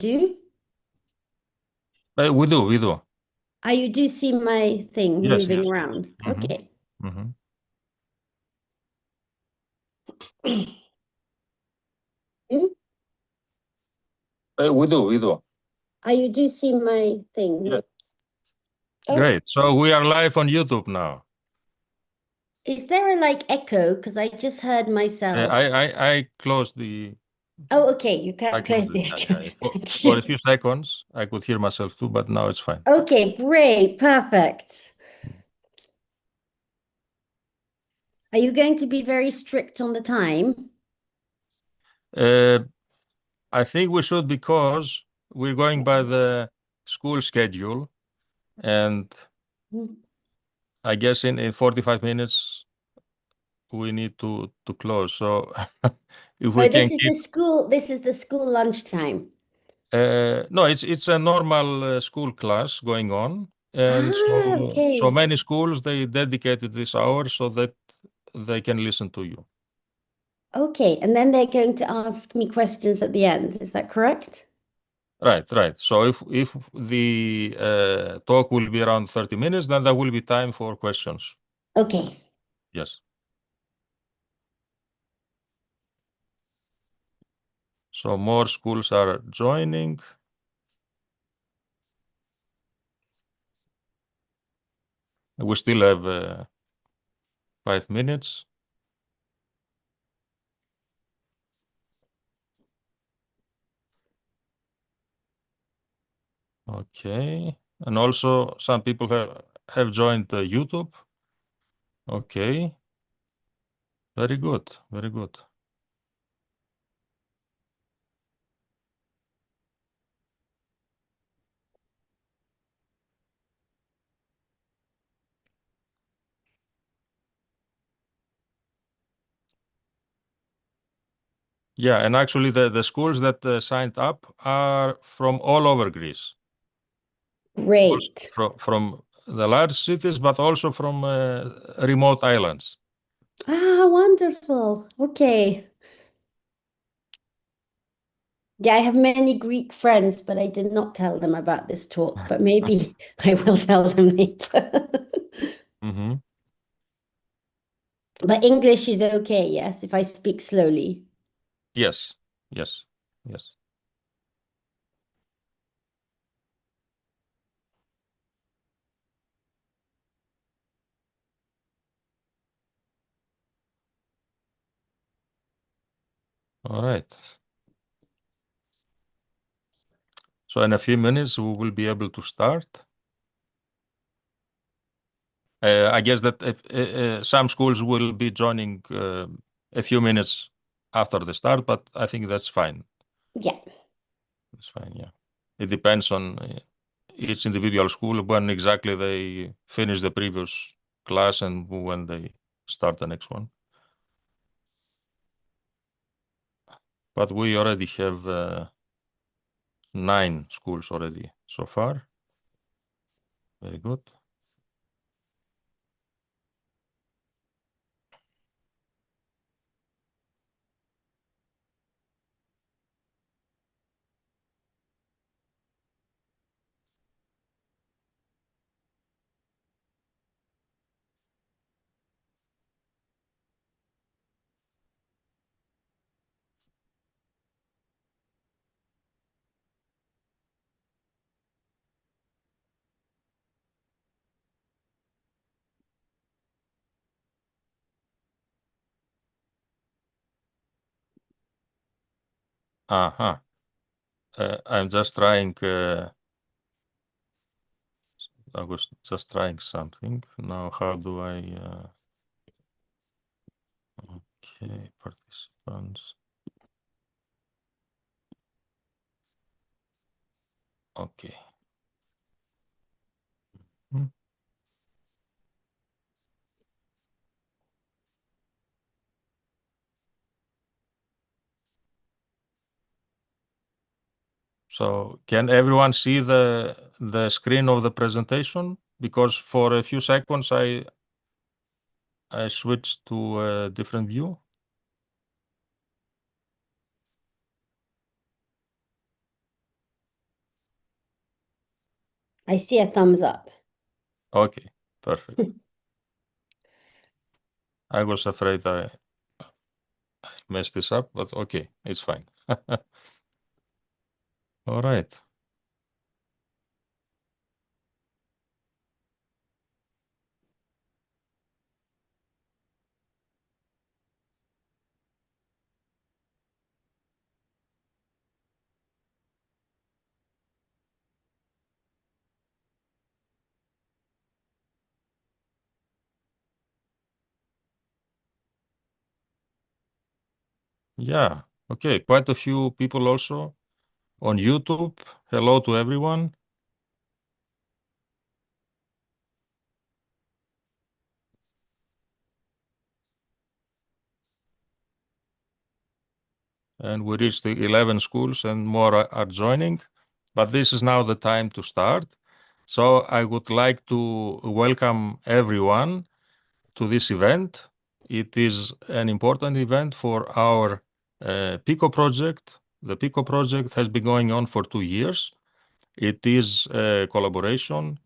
do? We do. Ah, you do see my thing Yes, moving yes, yes. around. Mm-hmm. Okay. Mm-hmm. Hmm? We do. Ah, you do see my thing. Yeah. Oh, Great. So we are live on YouTube now. is there a like echo? Because I just heard myself. I closed the Oh, okay. You I can't close closed it. the Yeah, echo. yeah. Thank For a you. few seconds, I could hear myself too, but now it's fine. Okay, great. Perfect. Are you going to be very strict on the time? Uh, I think we should because we're going by the school schedule, and I guess in 45 minutes we need to close. So if we Oh, can this is keep the school. This is the school lunchtime. no, it's a normal school class going on, and Ah, so okay. many schools they dedicated this hour so that they can listen to you. Okay. And then they're going to ask me questions at the end. Is that correct? Right, right. So if the talk will be around 30 minutes, then there will be time for questions. Okay. Yes. So more schools are joining. We still have 5 minutes. Okay. And also some people have joined YouTube. Okay. Very good. Very good. Yeah, and actually the schools that signed up are from all over Greece. Also Great. from the large cities, but also from remote islands. Ah, wonderful. Okay. Yeah, I have many Greek friends, but I did not tell them about this talk, but maybe I will tell them later. Mm-hmm. But English is okay, yes, if I speak slowly. Yes, yes, yes. All right. So in a few minutes, we will be able to start. I guess that if, some schools will be joining a few minutes after the start, but I think that's fine. Yeah. It's fine, yeah. It depends on each individual school when exactly they finish the previous class and when they start the next one. But we already have 9 schools already so far. Very good. Uh-huh. I'm just trying, I was just trying something. Now, how do I, okay, participants. Okay. Hmm. So can everyone see the screen of the presentation? Because for a few seconds I switched to a different view. I see a thumbs up. Okay, perfect. I was afraid I messed this up, but okay, it's fine. All right. Yeah, okay, quite a few people also on YouTube. Hello to everyone. And we reached the 11 schools and more are joining, but this is now the time to start. So I would like to welcome everyone to this event. It is an important event for our Pico project. The Pico project has been going on for 2 years. It is a collaboration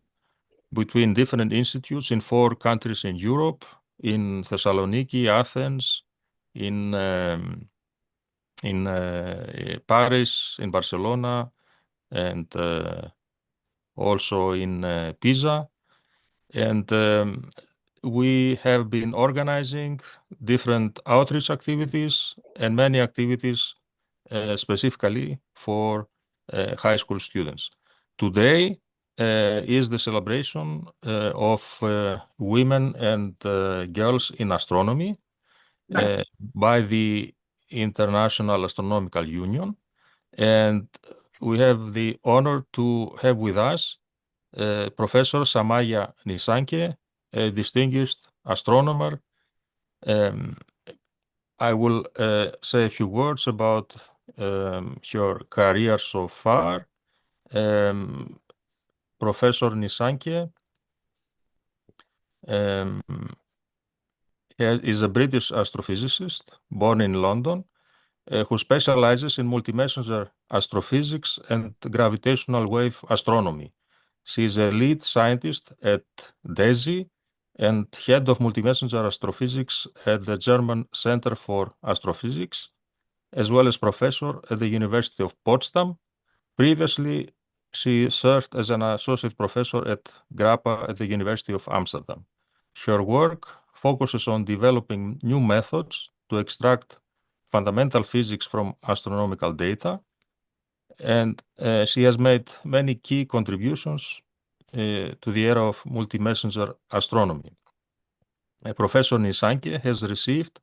between different institutes in 4 countries in Europe, in Thessaloniki, Athens, in Paris, in Barcelona, and also in Pisa. And we have been organizing different outreach activities and many activities specifically for high school students. Today is the celebration of women and girls in astronomy by the International Astronomical Union. And we have the honor to have with us Professor Samaya Nissanke, a distinguished astronomer. I will say a few words about her career so far. Professor Nissanke is a British astrophysicist born in London who specializes in multi-messenger astrophysics and gravitational-wave astronomy. She is a lead scientist at DESY and head of multi-messenger astrophysics at the German Center for Astrophysics, as well as professor at the University of Potsdam. Previously, she served as an associate professor at GRAPPA at the University of Amsterdam. Her work focuses on developing new methods to extract fundamental physics from astronomical data, and she has made many key contributions to the era of multi-messenger astronomy. Professor Nissanke has received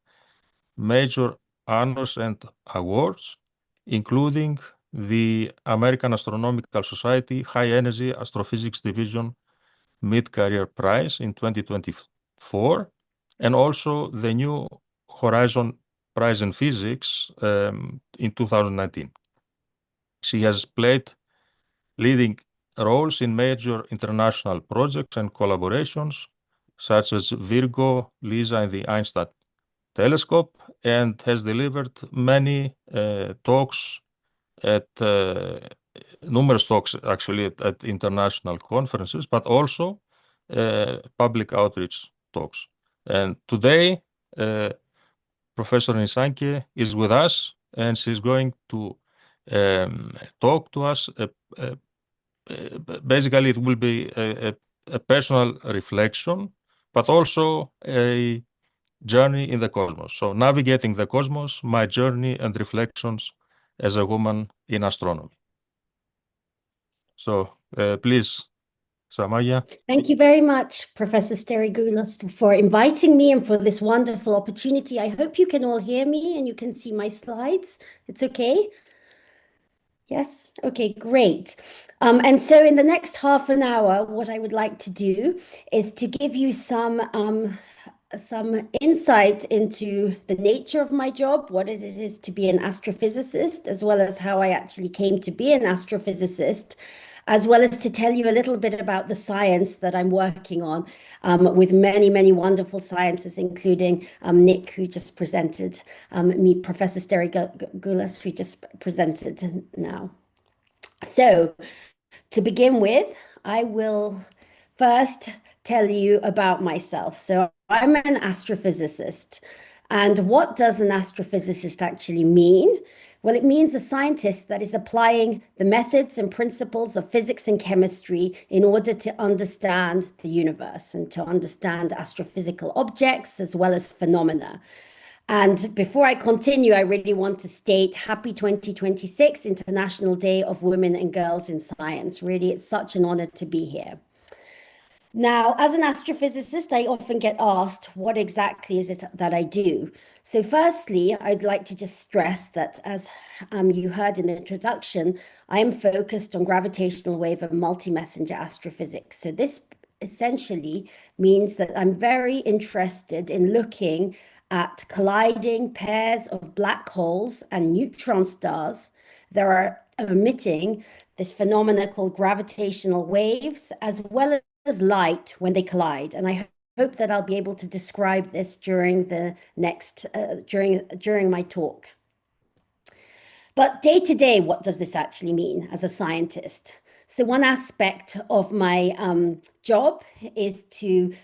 major honors and awards, including the American Astronomical Society High Energy Astrophysics Division Mid-Career Prize in 2024, and also the New Horizon Prize in Physics in 2019. She has played leading roles in major international projects and collaborations, such as Virgo, LISA, and the Einstein Telescope, and has delivered many talks at numerous talks actually at international conferences, but also public outreach talks. And today, Professor Nissanke is with us, and she's going to talk to us. Basically, it will be a personal reflection, but also a journey in the cosmos. So navigating the cosmos, my journey and reflections as a woman in astronomy. So please, Samaya. Thank you very much, Professor Sterigoulas, for inviting me and for this wonderful opportunity. I hope you can all hear me and you can see my slides. It's okay? Yes? Okay, great. And so in the next half an hour, what I would like to do is to give you some insight into the nature of my job, what it is to be an astrophysicist, as well as how I actually came to be an astrophysicist, as well as to tell you a little bit about the science that I'm working on with many, many wonderful scientists, including Nick, who just presented, me, Professor Sterigoulas, who just presented now. So, to begin with, I will first tell you about myself. So I'm an astrophysicist. And what does an astrophysicist actually mean? Well, it means a scientist that is applying the methods and principles of physics and chemistry in order to understand the universe and to understand astrophysical objects as well as phenomena. And before I continue, I really want to state happy 2026 International Day of Women and Girls in Science. Really, it's such an honor to be here. Now, as an astrophysicist, I often get asked, what exactly is it that I do? So firstly, I'd like to just stress that as you heard in the introduction, I am focused on gravitational wave and multi-messenger astrophysics. So this essentially means that I'm very interested in looking at colliding pairs of black holes and neutron stars that are emitting this phenomena called gravitational waves, as well as light when they collide. And I hope that I'll be able to describe this during the next during my talk. But day to day, what does this actually mean as a scientist? So one aspect of my job is to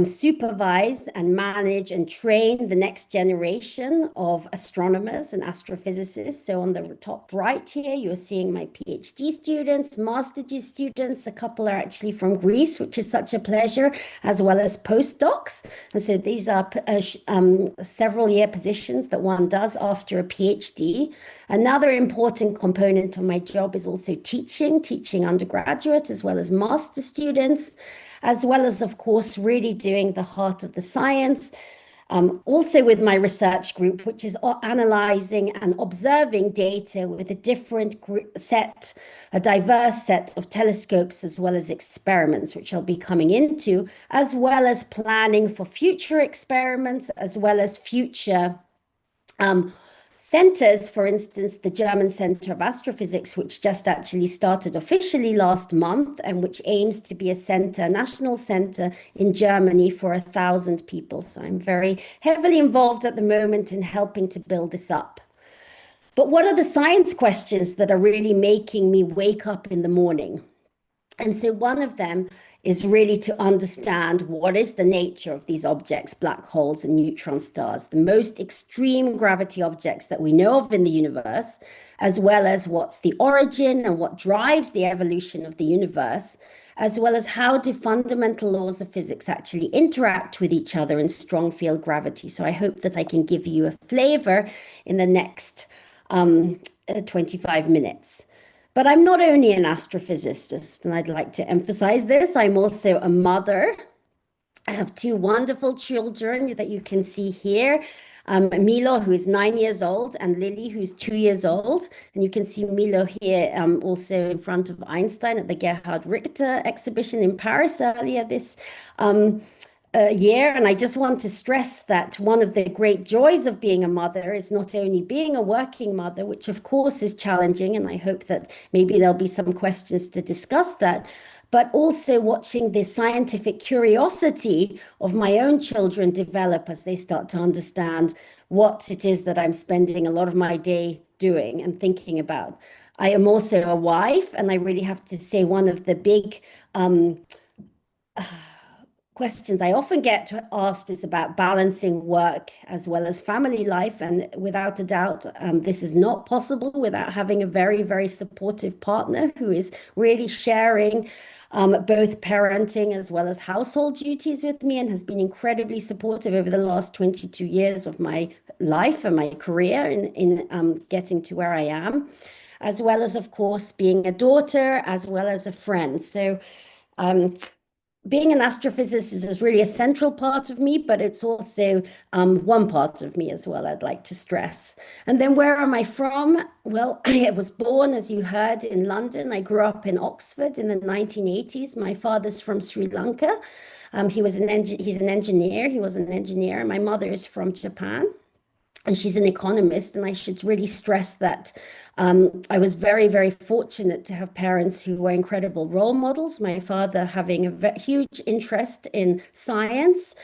supervise and manage and train the next generation of astronomers and astrophysicists. So on the top right here, you're seeing my PhD students, master students. A couple are actually from Greece, which is such a pleasure, as well as postdocs. And so these are several year positions that one does after a PhD. Another important component of my job is also teaching undergraduate as well as master students, as well as, of course, really doing the heart of the science. Also with my research group, which is analyzing and observing data with a diverse set of telescopes, as well as experiments, which I'll be coming into, as well as planning for future experiments, as well as future centers, for instance, the German Center of Astrophysics, which just actually started officially last month and which aims to be a national center in Germany for 1,000 people. So I'm very heavily involved at the moment in helping to build this up. But what are the science questions that are really making me wake up in the morning? And so one of them is really to understand what is the nature of these objects, black holes and neutron stars, the most extreme gravity objects that we know of in the universe, as well as what's the origin and what drives the evolution of the universe, as well as how do fundamental laws of physics actually interact with each other in strong field gravity. So I hope that I can give you a flavor in the next 25 minutes. But I'm not only an astrophysicist, and I'd like to emphasize this, I'm also a mother. I have two wonderful children that you can see here. Milo, who is 9 years old, and Lily, who's 2 years old. And you can see Milo here also in front of Einstein at the Gerhard Richter exhibition in Paris earlier this year. And I just want to stress that one of the great joys of being a mother is not only being a working mother, which of course is challenging, and I hope that maybe there'll be some questions to discuss that, but also watching the scientific curiosity of my own children develop as they start to understand what it is that I'm spending a lot of my day doing and thinking about. I am also a wife, and I really have to say one of the big questions I often get asked is about balancing work as well as family life. And without a doubt, this is not possible without having a very, very supportive partner who is really sharing both parenting as well as household duties with me and has been incredibly supportive over the last 22 years of my life and my career in getting to where I am, as well as, of course, being a daughter, as well as a friend. So being an astrophysicist is really a central part of me, but it's also one part of me as well, I'd like to stress. And then where am I from? Well, I was born, as you heard, in London. I grew up in Oxford in the 1980s. My father's from Sri Lanka. He's an engineer. He was an engineer. My mother is from Japan, and she's an economist. And I should really stress that I was very, very fortunate to have parents who were incredible role models. My father having a huge interest in science,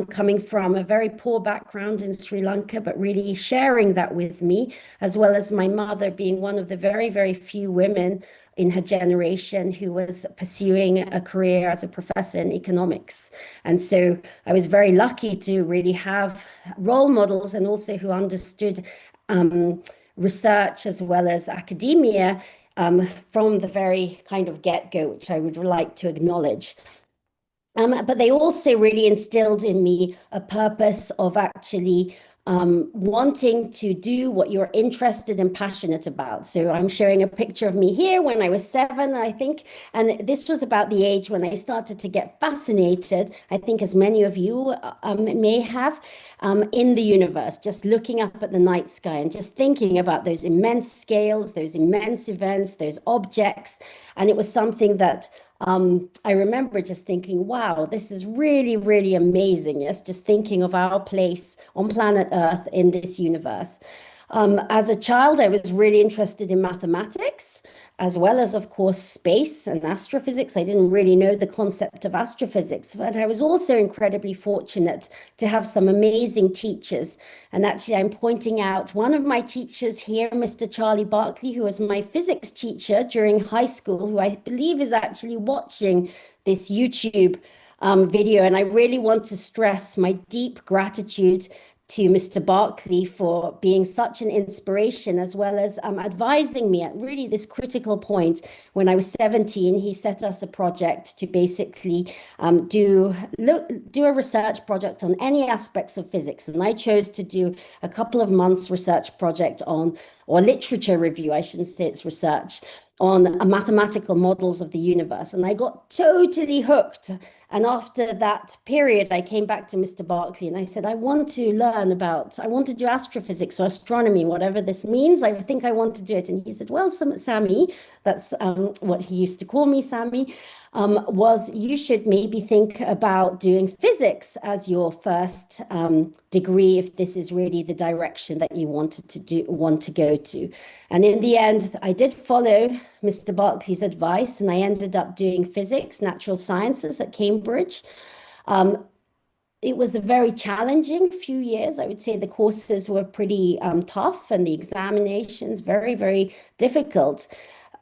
coming from a very poor background in Sri Lanka, but really sharing that with me, as well as my mother being one of the very, very few women in her generation who was pursuing a career as a professor in economics. And so I was very lucky to really have role models and also who understood research as well as academia from the very kind of get-go, which I would like to acknowledge. But they also really instilled in me a purpose of actually wanting to do what you're interested and passionate about. So I'm showing a picture of me here when I was 7, I think. And this was about the age when I started to get fascinated, I think as many of you may have, in the universe, just looking up at the night sky and just thinking about those immense scales, those immense events, those objects. And it was something that I remember just thinking, wow, this is really, really amazing. Yes, just thinking of our place on planet Earth in this universe. As a child, I was really interested in mathematics, as well as, of course, space and astrophysics. I didn't really know the concept of astrophysics, but I was also incredibly fortunate to have some amazing teachers. And actually, I'm pointing out one of my teachers here, Mr. Charlie Barkley, who was my physics teacher during high school, who I believe is actually watching this YouTube video. And I really want to stress my deep gratitude to Mr. Barkley for being such an inspiration, as well as advising me at really this critical point. When I was 17, he set us a project to basically do a research project on any aspects of physics. And I chose to do a couple of months research project on, or literature review, I shouldn't say it's research, on mathematical models of the universe. And I got totally hooked. And after that period, I came back to Mr. Barkley and I said, I want to do astrophysics or astronomy, whatever this means. I think I want to do it. And he said, well, Sammy, that's what he used to call me, Sammy, was you should maybe think about doing physics as your first degree, if this is really the direction that you want to go to. And in the end, I did follow Mr. Barkley's advice, and I ended up doing physics, natural sciences at Cambridge. It was a very challenging few years. I would say the courses were pretty tough and the examinations very, very difficult.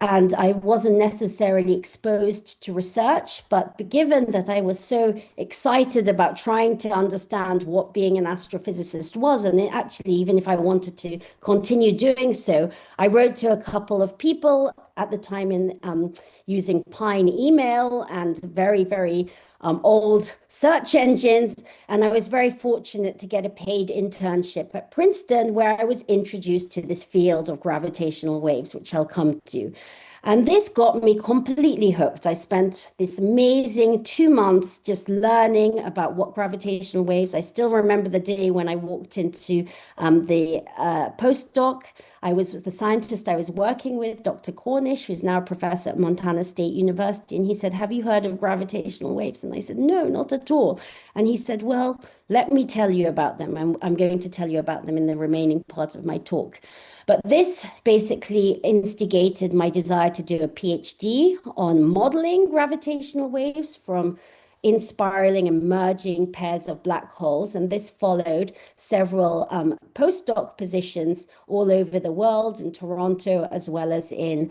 And I wasn't necessarily exposed to research, but given that I was so excited about trying to understand what being an astrophysicist was, and actually, even if I wanted to continue doing so, I wrote to a couple of people at the time in using Pine email and very, very old search engines. And I was very fortunate to get a paid internship at Princeton, where I was introduced to this field of gravitational waves, which I'll come to. And this got me completely hooked. I spent this amazing 2 months just learning about what gravitational waves. I still remember the day when I walked into the postdoc. I was the scientist I was working with, Dr. Cornish, who's now a professor at Montana State University. And he said, have you heard of gravitational waves? And I said, no, not at all. And he said, well, let me tell you about them. I'm going to tell you about them in the remaining part of my talk. But this basically instigated my desire to do a PhD on modeling gravitational waves from inspiraling and merging pairs of black holes. And this followed several postdoc positions all over the world, in Toronto, as well as in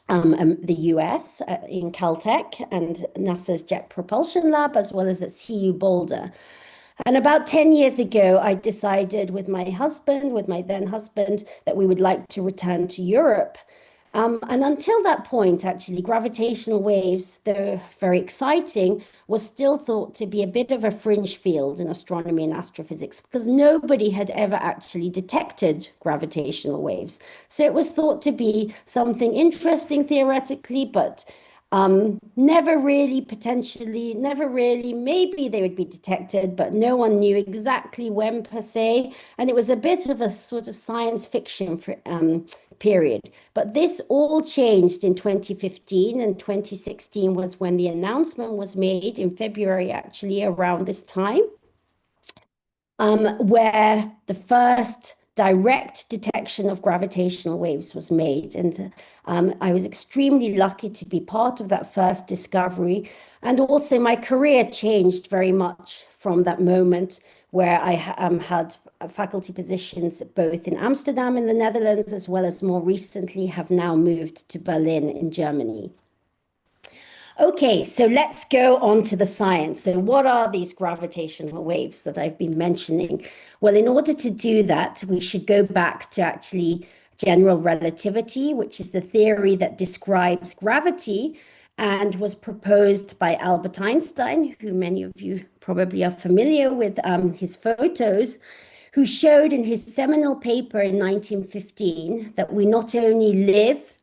the US, in Caltech and NASA's Jet Propulsion Lab, as well as at CU Boulder. And about 10 years ago, I decided with my then husband, that we would like to return to Europe. And until that point, actually, gravitational waves, though very exciting, was still thought to be a bit of a fringe field in astronomy and astrophysics, because nobody had ever actually detected gravitational waves. So it was thought to be something interesting theoretically, but never really, maybe they would be detected, but no one knew exactly when per se. And it was a bit of a sort of science fiction period. But this all changed in 2015, and 2016 was when the announcement was made in February, actually around this time, where the first direct detection of gravitational waves was made. And I was extremely lucky to be part of that first discovery. And also my career changed very much from that moment, where I had faculty positions both in Amsterdam in the Netherlands, as well as more recently have now moved to Berlin in Germany. Okay, so let's go on to the science. So what are these gravitational waves that I've been mentioning? Well, in order to do that, we should go back to actually general relativity, which is the theory that describes gravity and was proposed by Albert Einstein, who many of you probably are familiar with his photos, who showed in his seminal paper in 1915 that we not only live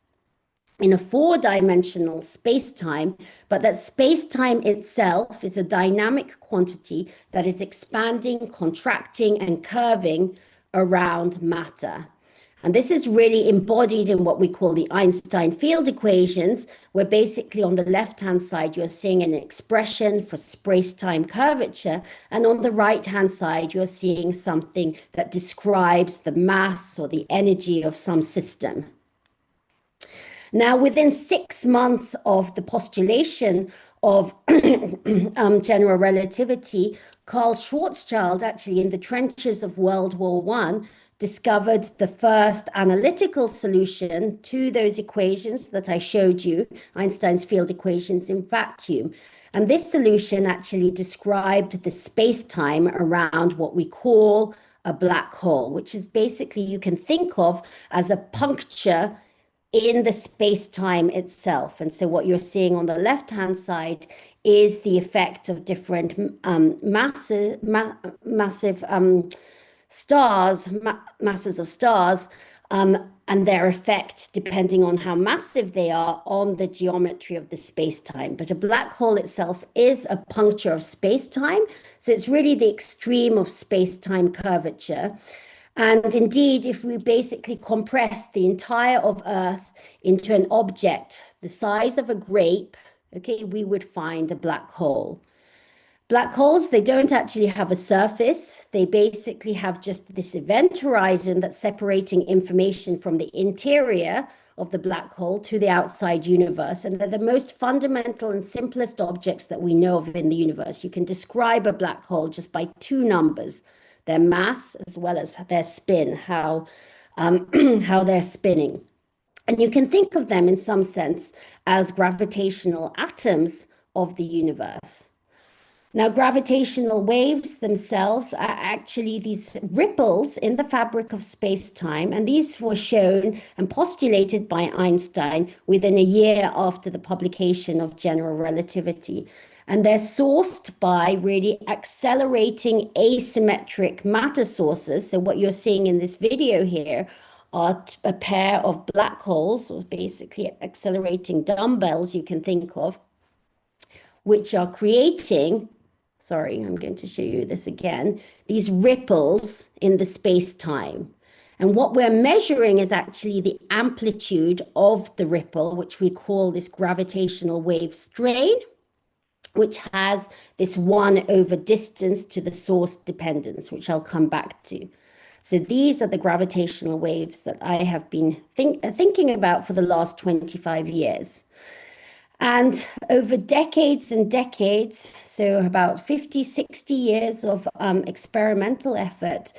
in a four-dimensional space-time, but that space-time itself is a dynamic quantity that is expanding, contracting, and curving around matter. And this is really embodied in what we call the Einstein field equations, where basically on the left-hand side, you're seeing an expression for space-time curvature, and on the right-hand side, you're seeing something that describes the mass or the energy of some system. Now, within 6 months of the postulation of general relativity, Karl Schwarzschild, actually in the trenches of World War I, discovered the first analytical solution to those equations that I showed you, Einstein's field equations in vacuum. And this solution actually described the space-time around what we call a black hole, which is basically you can think of as a puncture in the space-time itself. And so what you're seeing on the left-hand side is the effect of different massive stars, masses of stars, and their effect, depending on how massive they are, on the geometry of the space-time. But a black hole itself is a puncture of space-time, so it's really the extreme of space-time curvature. And indeed, if we basically compress the entire of Earth into an object the size of a grape, okay, we would find a black hole. Black holes, they don't actually have a surface. They basically have just this event horizon that's separating information from the interior of the black hole to the outside universe. And they're the most fundamental and simplest objects that we know of in the universe. You can describe a black hole just by two numbers: their mass as well as their spin, how they're spinning. And you can think of them in some sense as gravitational atoms of the universe. Now, gravitational waves themselves are actually these ripples in the fabric of space-time, and these were shown and postulated by Einstein within a year after the publication of general relativity. And they're sourced by really accelerating asymmetric matter sources. So what you're seeing in this video here are a pair of black holes, or basically accelerating dumbbells you can think of, which are creating, sorry, I'm going to show you this again, these ripples in the space-time. And what we're measuring is actually the amplitude of the ripple, which we call this gravitational wave strain, which has this 1 over distance to the source dependence, which I'll come back to. So these are the gravitational waves that I have been thinking about for the last 25 years. And over decades and decades, so about 50, 60 years of experimental effort,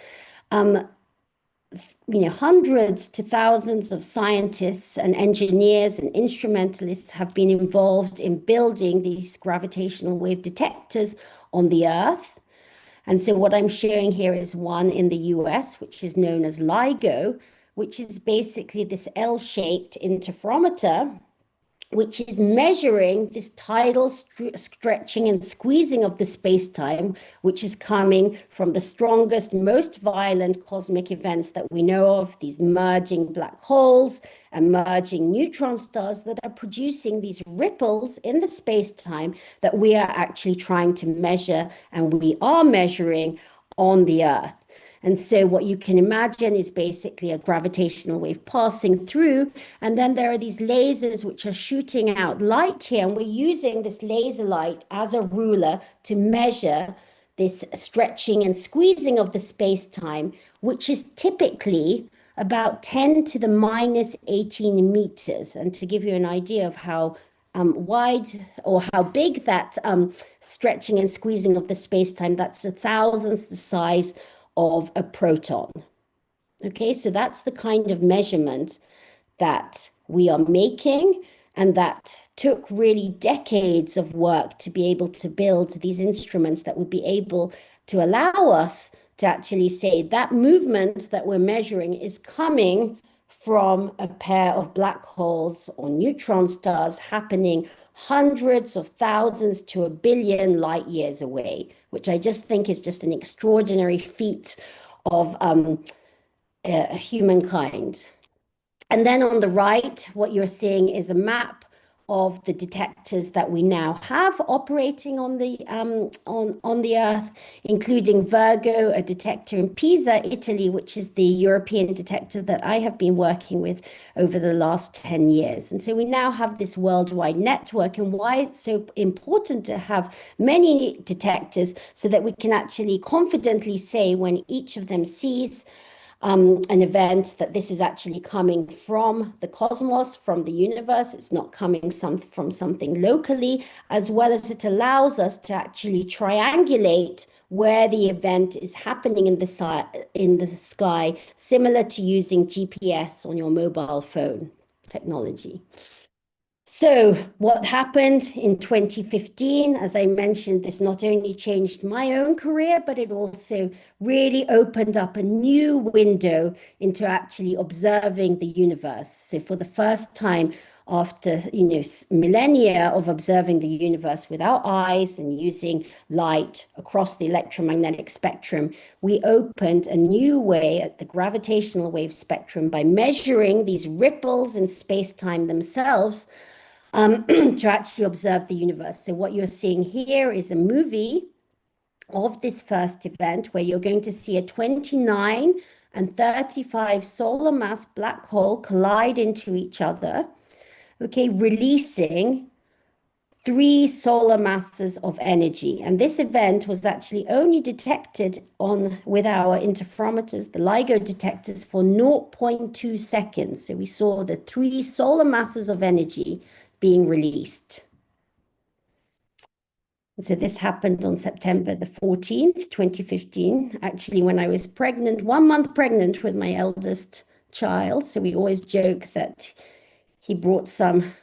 hundreds to thousands of scientists and engineers and instrumentalists have been involved in building these gravitational wave detectors on the Earth. And so what I'm showing here is one in the US, which is known as LIGO, which is basically this L-shaped interferometer, which is measuring this tidal stretching and squeezing of the space-time, which is coming from the strongest, most violent cosmic events that we know of, these merging black holes and merging neutron stars that are producing these ripples in the space-time that we are actually trying to measure, and we are measuring on the Earth. And so what you can imagine is basically a gravitational wave passing through, and then there are these lasers which are shooting out light here, and we're using this laser light as a ruler to measure this stretching and squeezing of the space-time, which is typically about 10 to the minus 18 meters. And to give you an idea of how wide or how big that stretching and squeezing of the space-time, that's 1,000th the size of a proton. Okay, so that's the kind of measurement that we are making, and that took really decades of work to be able to build these instruments that would be able to allow us to actually say that movement that we're measuring is coming from a pair of black holes or neutron stars happening hundreds of thousands to a billion light years away, which I just think is just an extraordinary feat of humankind. And then on the right, what you're seeing is a map of the detectors that we now have operating on the Earth, including Virgo, a detector in Pisa, Italy, which is the European detector that I have been working with over the last 10 years. And so we now have this worldwide network. And why it's so important to have many detectors, so that we can actually confidently say when each of them sees an event that this is actually coming from the cosmos, from the universe. It's not coming from something locally, as well as it allows us to actually triangulate where the event is happening in the sky, similar to using GPS on your mobile phone technology. So what happened in 2015, as I mentioned, this not only changed my own career, but it also really opened up a new window into actually observing the universe. So for the first time after, millennia of observing the universe with our eyes and using light across the electromagnetic spectrum, we opened a new way at the gravitational wave spectrum by measuring these ripples in space-time themselves, to actually observe the universe. So what you're seeing here is a movie of this first event, where you're going to see a 29 and 35 solar mass black hole collide into each other, okay, releasing 3 solar masses of energy. And this event was actually only detected with our interferometers, the LIGO detectors, for 0.2 seconds. So we saw the 3 solar masses of energy being released. So this happened on September the 14th, 2015, actually when I was pregnant, 1 month pregnant with my eldest child. So we always joke that he brought some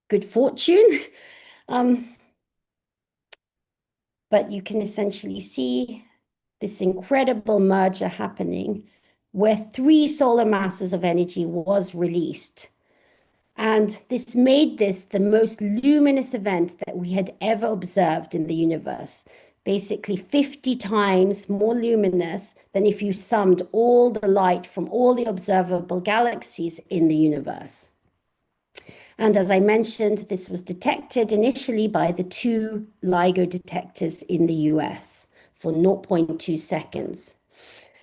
good fortune. But you can essentially see this incredible merger happening where 3 solar masses of energy was released. And this made this the most luminous event that we had ever observed in the universe. Basically 50 times more luminous than if you summed all the light from all the observable galaxies in the universe. And as I mentioned, this was detected initially by the 2 LIGO detectors in the US for 0.2 seconds.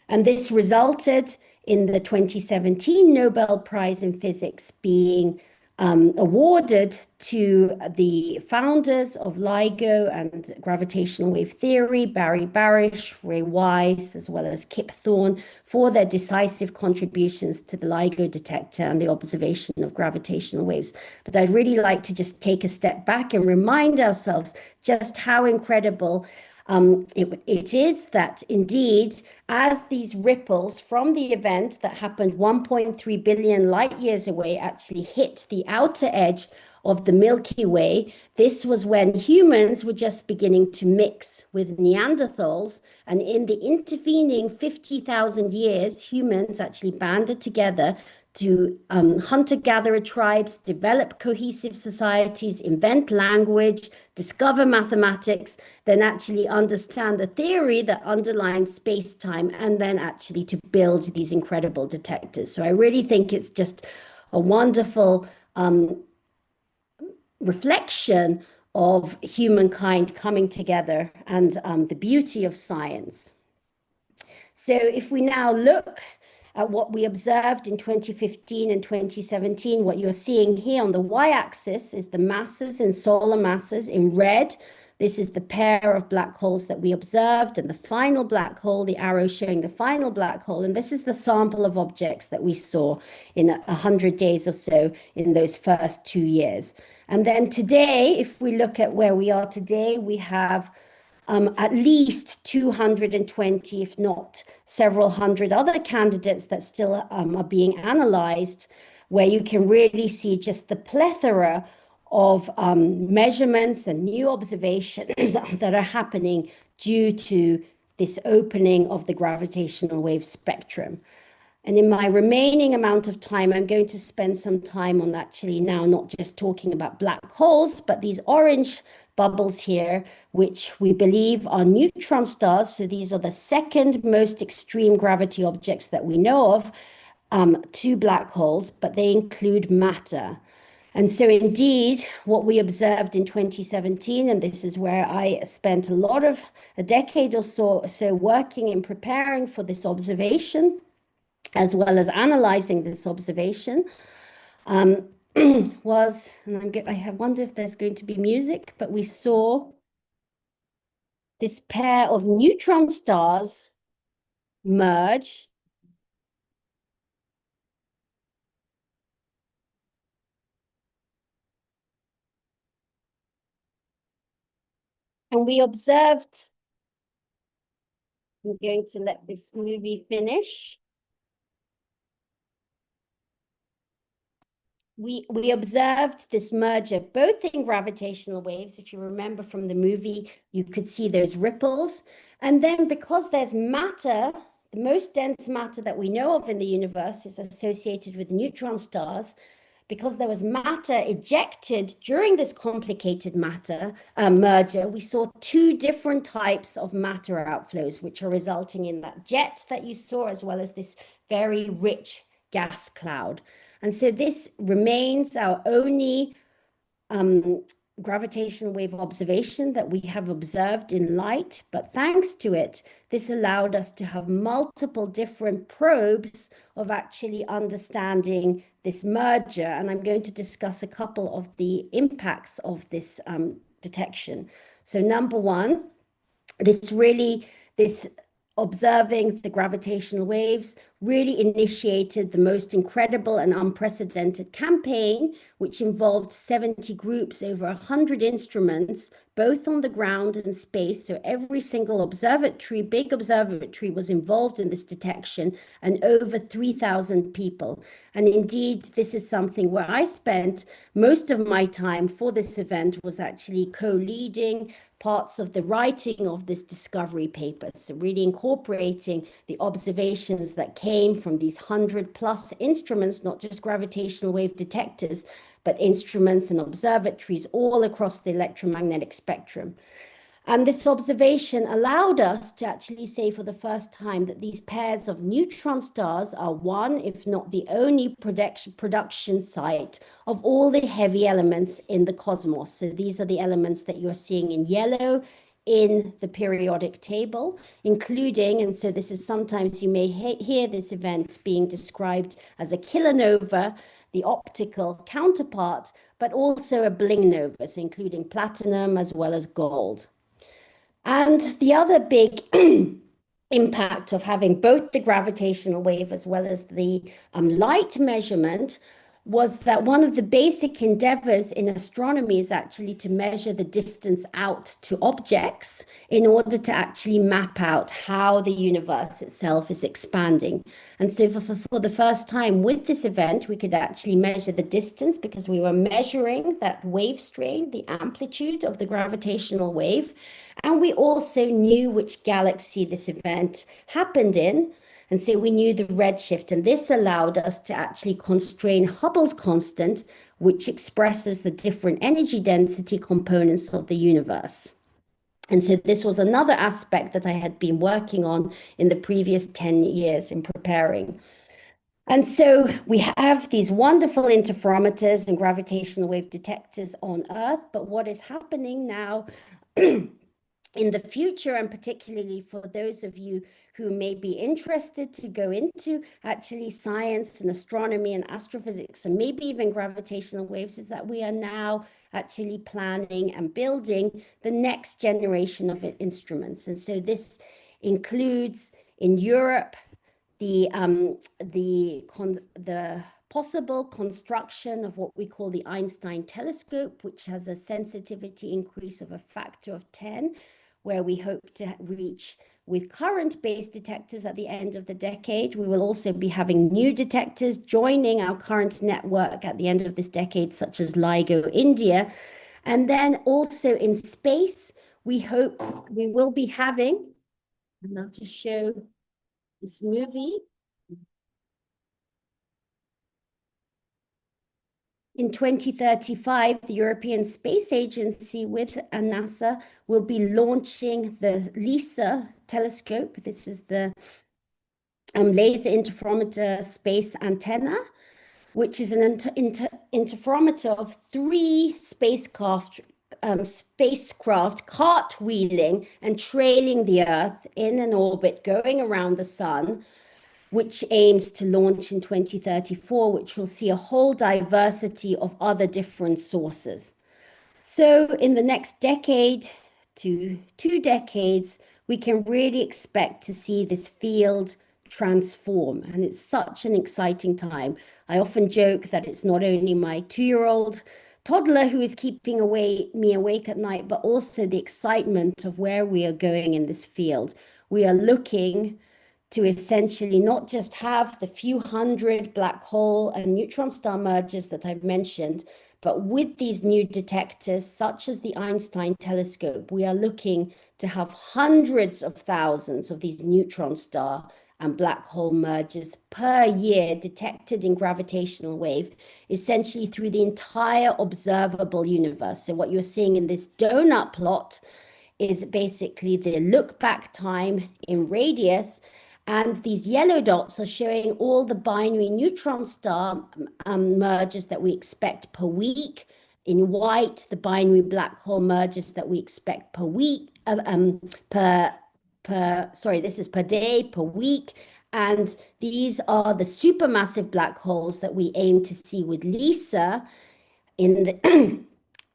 And this resulted in the 2017 Nobel Prize in Physics being awarded to the founders of LIGO and gravitational wave theory, Barry Barish, Ray Weiss, as well as Kip Thorne, for their decisive contributions to the LIGO detector and the observation of gravitational waves. But I'd really like to just take a step back and remind ourselves just how incredible it is that indeed, as these ripples from the event that happened 1.3 billion light years away actually hit the outer edge of the Milky Way, this was when humans were just beginning to mix with Neanderthals. And in the intervening 50,000 years, humans actually banded together to hunter-gatherer tribes, develop cohesive societies, invent language, discover mathematics, then actually understand the theory that underlines space-time, and then actually to build these incredible detectors. So I really think it's just a wonderful reflection of humankind coming together and the beauty of science. So if we now look at what we observed in 2015 and 2017, what you're seeing here on the y-axis is the masses and solar masses in red. This is the pair of black holes that we observed, and the final black hole, the arrow showing the final black hole. And this is the sample of objects that we saw in 100 days or so in those first 2 years. And then today, if we look at where we are today, we have at least 220, if not several hundred other candidates that still are being analyzed, where you can really see just the plethora of measurements and new observations that are happening due to this opening of the gravitational wave spectrum. And in my remaining amount of time, I'm going to spend some time on actually now not just talking about black holes, but these orange bubbles here, which we believe are neutron stars. So these are the second most extreme gravity objects that we know of to black holes, but they include matter. And so indeed, what we observed in 2017, and this is where I spent a decade or so working and preparing for this observation, as well as analyzing this observation, was, and I wonder if there's going to be music, but we saw this pair of neutron stars merge. And we observed, I'm going to let this movie finish. We observed this merger both in gravitational waves. If you remember from the movie, you could see those ripples. And then because there's matter, the most dense matter that we know of in the universe is associated with neutron stars. Because there was matter ejected during this complicated matter merger, we saw two different types of matter outflows, which are resulting in that jet that you saw, as well as this very rich gas cloud. And so this remains our only gravitational wave observation that we have observed in light. But thanks to it, this allowed us to have multiple different probes of actually understanding this merger. And I'm going to discuss a couple of the impacts of this detection. So number one, this observing the gravitational waves really initiated the most incredible and unprecedented campaign, which involved 70 groups, over 100 instruments, both on the ground and space. So every single observatory, big observatory, was involved in this detection, and over 3,000 people. And indeed, this is something where I spent most of my time for this event, was actually co-leading parts of the writing of this discovery paper. So really incorporating the observations that came from these 100+ instruments, not just gravitational wave detectors, but instruments and observatories all across the electromagnetic spectrum. And this observation allowed us to actually say for the first time that these pairs of neutron stars are one, if not the only production site of all the heavy elements in the cosmos. So these are the elements that you're seeing in yellow in the periodic table, including, and so this is sometimes you may hear this event being described as a kilonova, the optical counterpart, but also a bling nova, so including platinum as well as gold. And the other big impact of having both the gravitational wave as well as the light measurement was that one of the basic endeavors in astronomy is actually to measure the distance out to objects in order to actually map out how the universe itself is expanding. And so for the first time with this event, we could actually measure the distance because we were measuring that wave strain, the amplitude of the gravitational wave. And we also knew which galaxy this event happened in. And so we knew the redshift, and this allowed us to actually constrain Hubble's constant, which expresses the different energy density components of the universe. And so this was another aspect that I had been working on in the previous 10 years in preparing. And so we have these wonderful interferometers and gravitational wave detectors on Earth, but what is happening now in the future, and particularly for those of you who may be interested to go into actually science and astronomy and astrophysics and maybe even gravitational waves, is that we are now actually planning and building the next generation of instruments. And so this includes in Europe the possible construction of what we call the Einstein Telescope, which has a sensitivity increase of a factor of 10, where we hope to reach with current base detectors at the end of the decade. We will also be having new detectors joining our current network at the end of this decade, such as LIGO India. And then also in space, we hope we will be having, and I'll just show this movie. In 2035, the European Space Agency with NASA will be launching the LISA telescope. This is the laser interferometer space antenna, which is an interferometer of 3 spacecraft cartwheeling and trailing the Earth in an orbit going around the sun, which aims to launch in 2034, which will see a whole diversity of other different sources. So in the next decade to 2 decades, we can really expect to see this field transform. And it's such an exciting time. I often joke that it's not only my 2-year-old toddler who is keeping me awake at night, but also the excitement of where we are going in this field. We are looking to essentially not just have the few hundred black hole and neutron star mergers that I've mentioned, but with these new detectors, such as the Einstein Telescope, we are looking to have hundreds of thousands of these neutron star and black hole mergers per year detected in gravitational wave, essentially through the entire observable universe. So what you're seeing in this donut plot is basically the look back time in radius. And these yellow dots are showing all the binary neutron star mergers that we expect per week. In white, the binary black hole mergers that we expect per week, this is per day, per week. And these are the supermassive black holes that we aim to see with LISA in the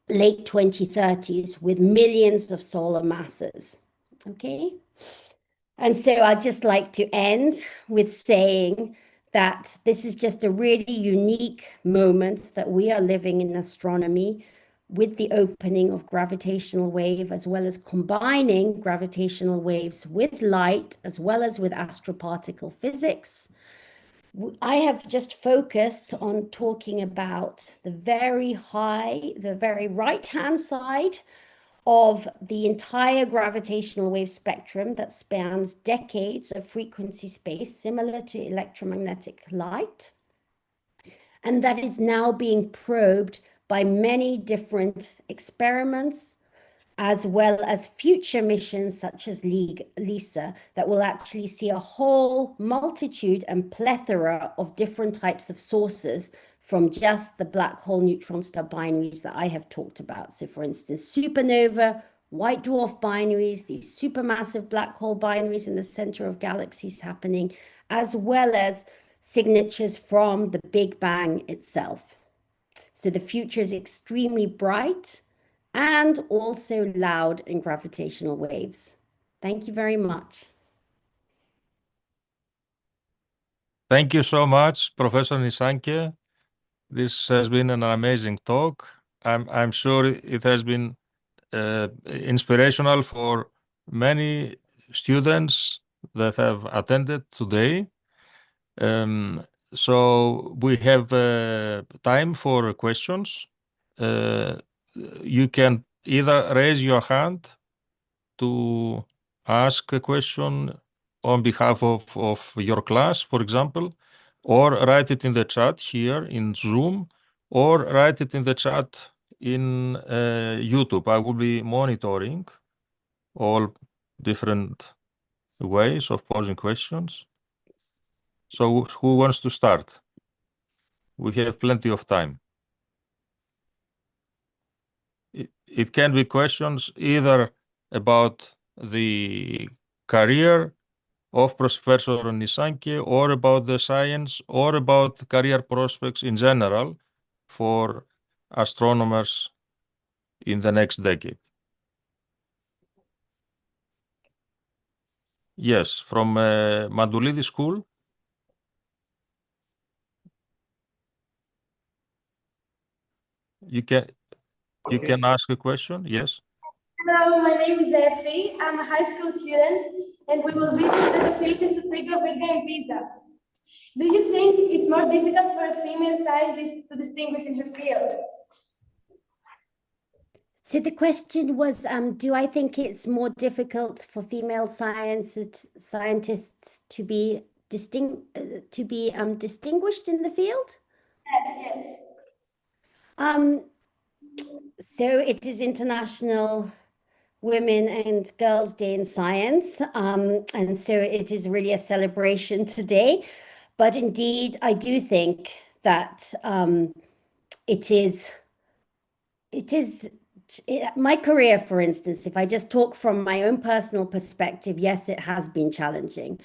late 2030s with millions of solar masses. Okay. And so I'd just like to end with saying that this is just a really unique moment that we are living in astronomy with the opening of gravitational wave, as well as combining gravitational waves with light, as well as with astroparticle physics. I have just focused on talking about the very right-hand side of the entire gravitational wave spectrum that spans decades of frequency space, similar to electromagnetic light, and that is now being probed by many different experiments, as well as future missions such as LISA, that will actually see a whole multitude and plethora of different types of sources from just the black hole neutron star binaries that I have talked about. So for instance, supernova, white dwarf binaries, these supermassive black hole binaries in the center of galaxies happening, as well as signatures from the Big Bang itself. So the future is extremely bright and also loud in gravitational waves. Thank you very much. Thank you so much, Professor Nissanke. This has been an amazing talk. I'm sure it has been inspirational for many students that have attended today. So we have time for questions. You can either raise your hand to ask a question on behalf of your class, for example, or write it in the chat here in Zoom, or write it in the chat in YouTube. I will be monitoring all different ways of posing questions. So who wants to start? We have plenty of time. It can be questions either about the career of Professor Nissanke, or about the science, or about career prospects in general for astronomers in the next decade. Yes, from Mandoulidi School. You can ask a question. Yes. Hello, my name is Effie. I'm a high school student, and we will visit the facilities of Pico, Virgo, and Pisa. Do you think it's more difficult for a female scientist to distinguish in her field? So the question was, do I think it's more difficult for female scientists to be distinguished in the field? Yes. So it is International Women and Girls Day in Science, and so it is really a celebration today. But indeed, I do think that my career, for instance, if I just talk from my own personal perspective, yes, it has been challenging.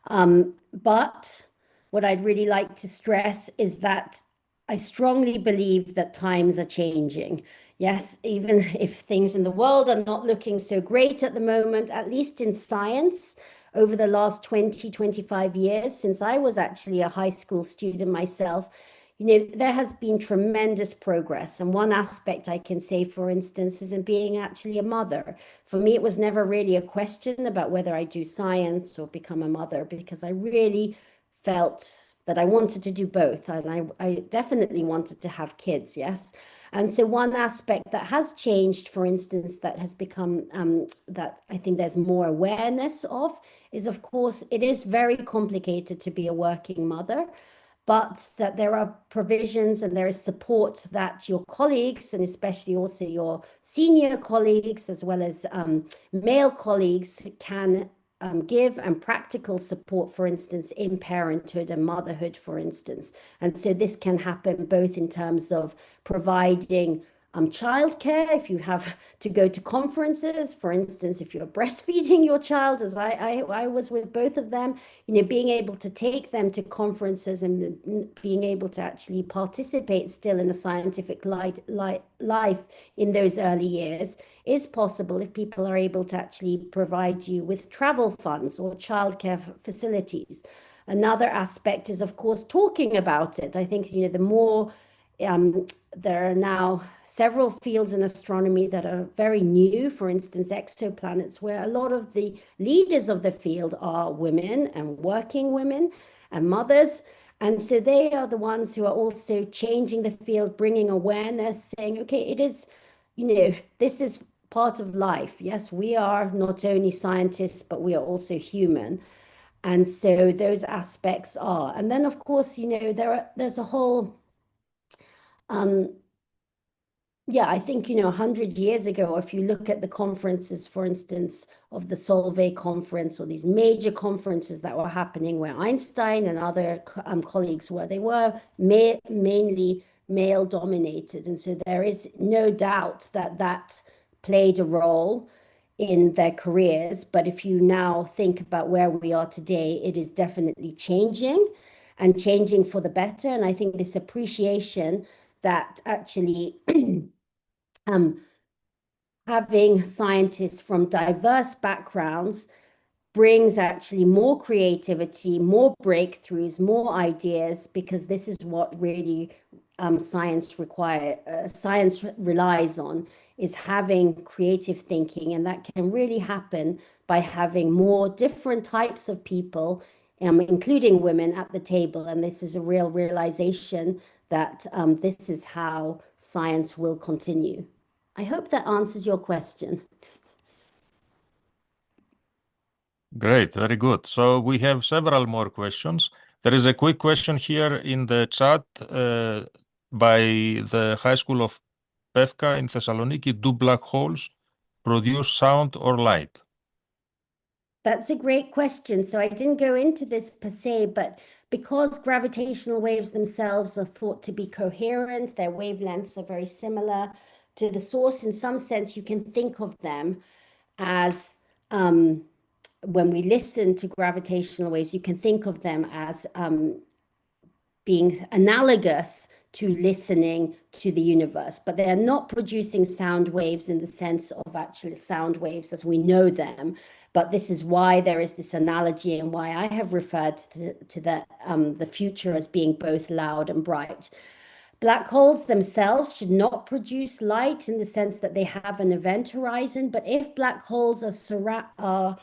But what I'd really like to stress is that I strongly believe that times are changing. Yes, even if things in the world are not looking so great at the moment, at least in science, over the last 20, 25 years, since I was actually a high school student myself, there has been tremendous progress. And one aspect I can say, for instance, is in being actually a mother. For me, it was never really a question about whether I do science or become a mother, because I really felt that I wanted to do both. And I definitely wanted to have kids, yes. And so one aspect that has changed, for instance, that has become, that I think there's more awareness of, is, of course, it is very complicated to be a working mother, but that there are provisions and there is support that your colleagues, and especially also your senior colleagues, as well as male colleagues, can give, and practical support, for instance, in parenthood and motherhood, for instance. And so this can happen both in terms of providing childcare, if you have to go to conferences, for instance, if you're breastfeeding your child, as I was with both of them, being able to take them to conferences and being able to actually participate still in a scientific life in those early years is possible if people are able to actually provide you with travel funds or childcare facilities. Another aspect is, of course, talking about it. I think, the more there are now several fields in astronomy that are very new, for instance, exoplanets, where a lot of the leaders of the field are women and working women and mothers. And so they are the ones who are also changing the field, bringing awareness, saying, okay, it is, this is part of life. Yes, we are not only scientists, but we are also human. And so those aspects are. And then, of course, there's a whole I think, 100 years ago, if you look at the conferences, for instance, of the Solvay conference or these major conferences that were happening where Einstein and other colleagues were, they were mainly male dominated. And so there is no doubt that played a role in their careers. But if you now think about where we are today, it is definitely changing and changing for the better. And I think this appreciation that actually having scientists from diverse backgrounds brings actually more creativity, more breakthroughs, more ideas, because this is what really science relies on, is having creative thinking. And that can really happen by having more different types of people, including women, at the table. And this is a real realization that this is how science will continue. I hope that answers your question. Great, very good. So we have several more questions. There is a quick question here in the chat by the High School of Pevka in Thessaloniki. Do black holes produce sound or light? That's a great question. So I didn't go into this per se, but because gravitational waves themselves are thought to be coherent, their wavelengths are very similar to the source. In some sense, you can think of them as, when we listen to gravitational waves, you can think of them as being analogous to listening to the universe, but they are not producing sound waves in the sense of actual sound waves as we know them. But this is why there is this analogy, and why I have referred to the future as being both loud and bright. Black holes themselves should not produce light in the sense that they have an event horizon, but if black holes are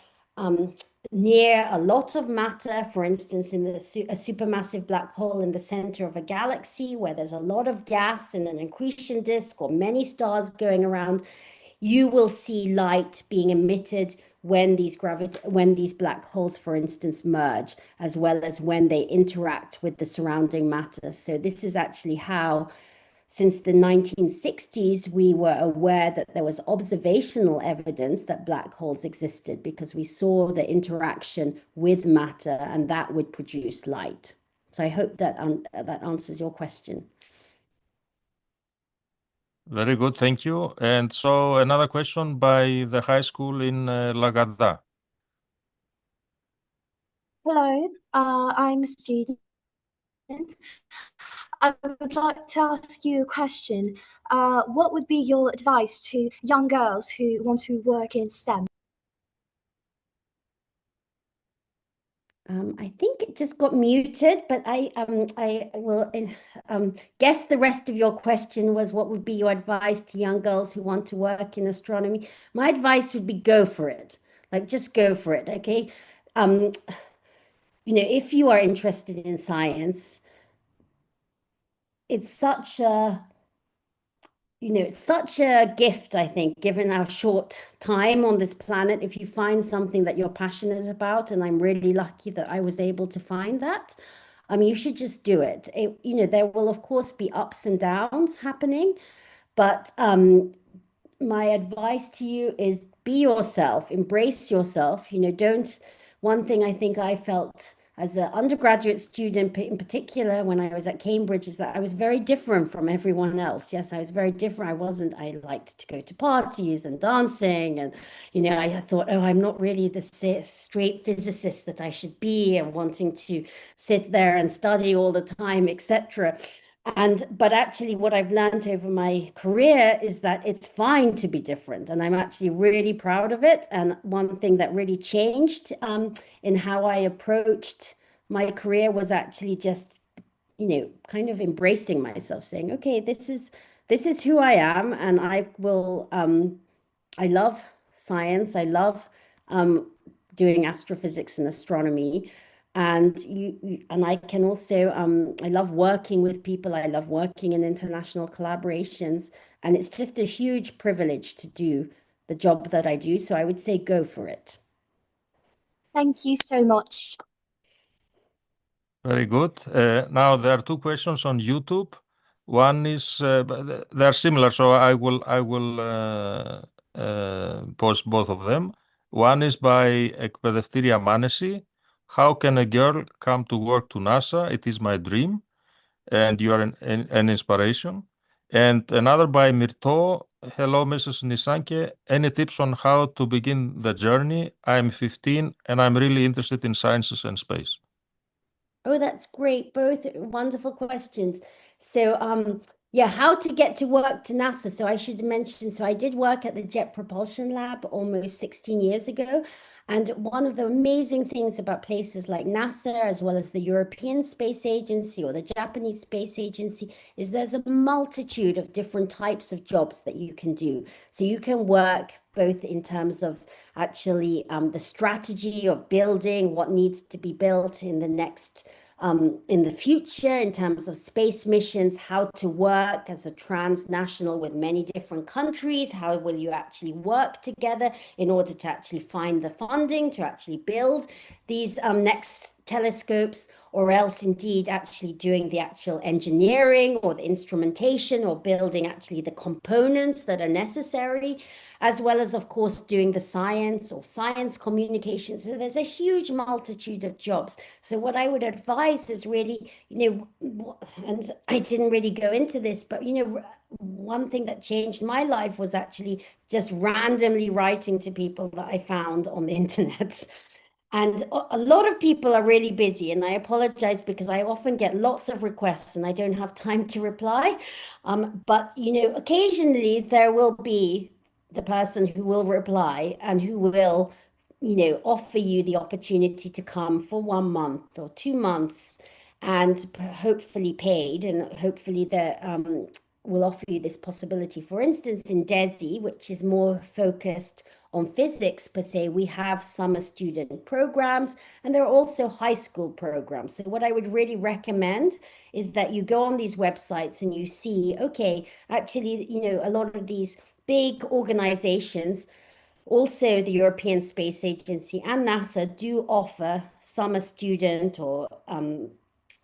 near a lot of matter, for instance, in a supermassive black hole in the center of a galaxy where there's a lot of gas in an accretion disk or many stars going around, you will see light being emitted when these black holes, for instance, merge, as well as when they interact with the surrounding matter. So this is actually how, since the 1960s, we were aware that there was observational evidence that black holes existed because we saw the interaction with matter and that would produce light. So I hope that that answers your question. Very good, thank you. And so another question by the high school in Lagada. Hello, I'm a student. I would like to ask you a question. What would be your advice to young girls who want to work in STEM? I think it just got muted, but I will guess the rest of your question was what would be your advice to young girls who want to work in astronomy? My advice would be go for it. Like just go for it, okay? If you are interested in science, it's such a gift, I think, given our short time on this planet. If you find something that you're passionate about, and I'm really lucky that I was able to find that, you should just do it. There will, of course, be ups and downs happening, but my advice to you is be yourself, embrace yourself. One thing I think I felt as an undergraduate student in particular when I was at Cambridge is that I was very different from everyone else. Yes, I was very different. I liked to go to parties and dancing, and I thought, oh, I'm not really the straight physicist that I should be, and wanting to sit there and study all the time, etc. But actually what I've learned over my career is that it's fine to be different, and I'm actually really proud of it. And one thing that really changed in how I approached my career was actually just kind of embracing myself, saying, okay, this is who I am, and I love science. I love doing astrophysics and astronomy. And I can also, I love working with people. I love working in international collaborations. And it's just a huge privilege to do the job that I do. So I would say go for it. Thank you so much. Very good. Now there are two questions on YouTube. One is, they're similar, so I will post both of them. One is by Ekpedeftiria Manesi. How can a girl come to work to NASA? It is my dream, and you are an inspiration. And another by Mirto. Hello, Mrs. Nissanke. Any tips on how to begin the journey? I'm 15 and I'm really interested in sciences and space. Oh, that's great. Both wonderful questions. So, yeah, how to get to work to NASA. So I should mention, so I did work at the Jet Propulsion Lab almost 16 years ago. And one of the amazing things about places like NASA, as well as the European Space Agency or the Japanese Space Agency, is there's a multitude of different types of jobs that you can do. So you can work both in terms of actually the strategy of building what needs to be built in the next in the future in terms of space missions, how to work as a transnational with many different countries, how will you actually work together in order to actually find the funding to actually build these next telescopes, or else indeed actually doing the actual engineering or the instrumentation or building actually the components that are necessary, as well as, of course, doing the science or science communication. So there's a huge multitude of jobs. So what I would advise is really, and I didn't really go into this, but, one thing that changed my life was actually just randomly writing to people that I found on the internet. And a lot of people are really busy, and I apologize because I often get lots of requests and I don't have time to reply. But, occasionally there will be the person who will reply and who will, offer you the opportunity to come for 1 month or 2 months and hopefully paid, and hopefully will offer you this possibility. For instance, in DESY, which is more focused on physics per se, we have summer student programs, and there are also high school programs. So what I would really recommend is that you go on these websites and you see, okay, actually, a lot of these big organizations, also the European Space Agency and NASA, do offer summer student or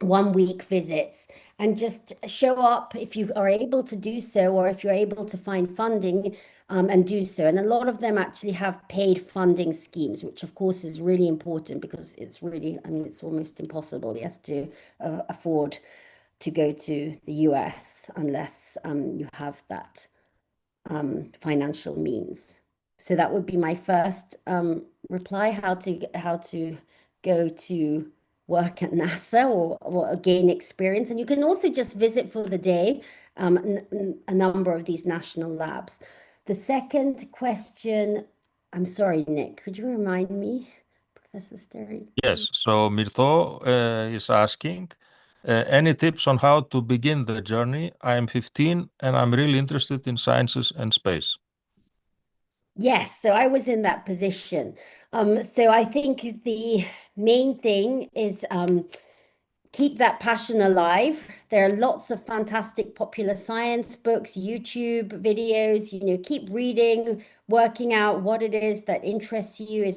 1 week visits, and just show up if you are able to do so, or if you're able to find funding and do so. And a lot of them actually have paid funding schemes, which of course is really important, because it's really, it's almost impossible, yes, to afford to go to the US unless you have that financial means. So that would be my first reply: how to go to work at NASA or gain experience. And you can also just visit for the day a number of these national labs. The second question, I'm sorry, Nick, could you remind me, Professor Sterry? Yes, so Mirto is asking, any tips on how to begin the journey? I am 15 and I'm really interested in sciences and space. Yes, so I was in that position. So I think the main thing is keep that passion alive. There are lots of fantastic popular science books, YouTube videos, keep reading, working out what it is that interests you.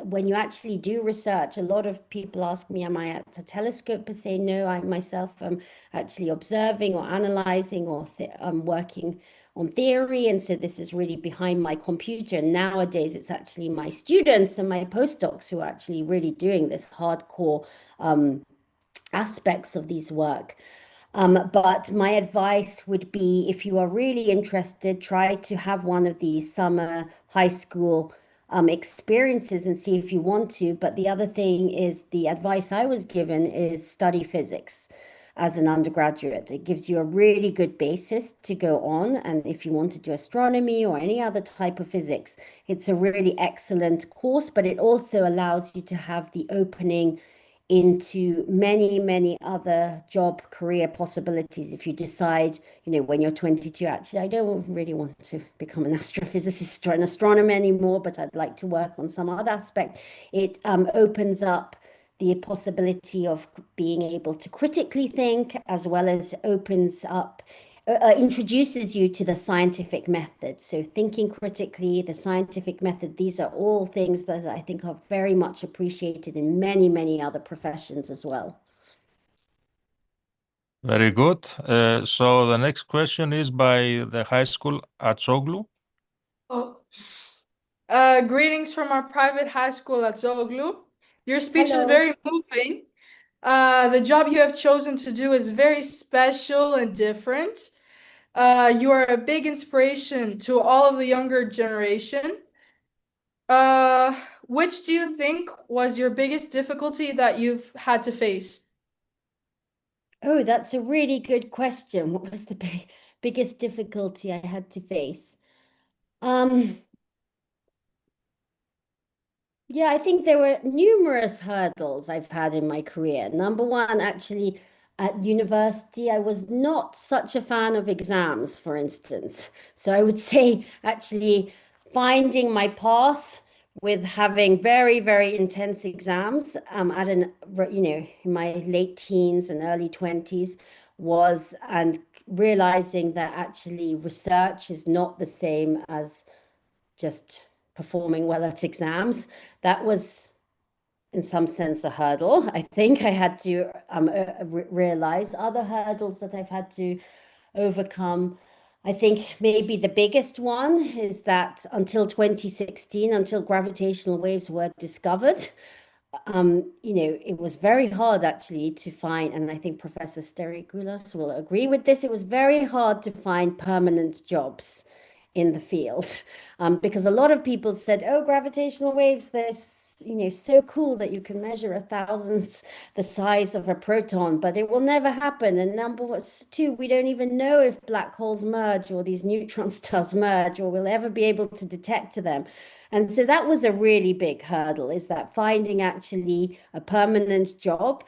When you actually do research, a lot of people ask me, am I at a telescope per se? No, I myself am actually observing or analyzing, or I'm working on theory. And so this is really behind my computer. And nowadays it's actually my students and my postdocs who are actually really doing this hardcore aspects of these work. But my advice would be, if you are really interested, try to have one of these summer high school experiences and see if you want to. But the other thing is, the advice I was given is study physics as an undergraduate. It gives you a really good basis to go on. And if you want to do astronomy or any other type of physics, it's a really excellent course, but it also allows you to have the opening into many, many other job career possibilities. If you decide, when you're 22, actually, I don't really want to become an astrophysicist or an astronomer anymore, but I'd like to work on some other aspect. It opens up the possibility of being able to critically think, as well as introduces you to the scientific method. So thinking critically, the scientific method, these are all things that I think are very much appreciated in many, many other professions as well. Very good. So the next question is by the high school at Zoglu. Greetings from our private high school at Zoglu. Your speech Hello. is very moving. The job you have chosen to do is very special and different. You are a big inspiration to all of the younger generation. Which do you think was your biggest difficulty that you've had to face? Oh, that's a really good question. What was the biggest difficulty I had to face? Yeah, I think there were numerous hurdles I've had in my career. Number one, actually, at university, I was not such a fan of exams, for instance. So I would say, actually, finding my path with having very, very intense exams in my late teens and early 20s and realizing that actually research is not the same as just performing well at exams. That was, in some sense, a hurdle. I think I had to realize. Other hurdles that I've had to overcome, I think maybe the biggest one is that until 2016, until gravitational waves were discovered, it was very hard actually to find, and I think Professor Sterigulas will agree with this, it was very hard to find permanent jobs in the field, because a lot of people said, oh, gravitational waves, they're so cool that you can measure 1,000th the size of a proton, but it will never happen. And number two, we don't even know if black holes merge or these neutron stars merge, or we'll ever be able to detect them. And so that was a really big hurdle, is that finding actually a permanent job.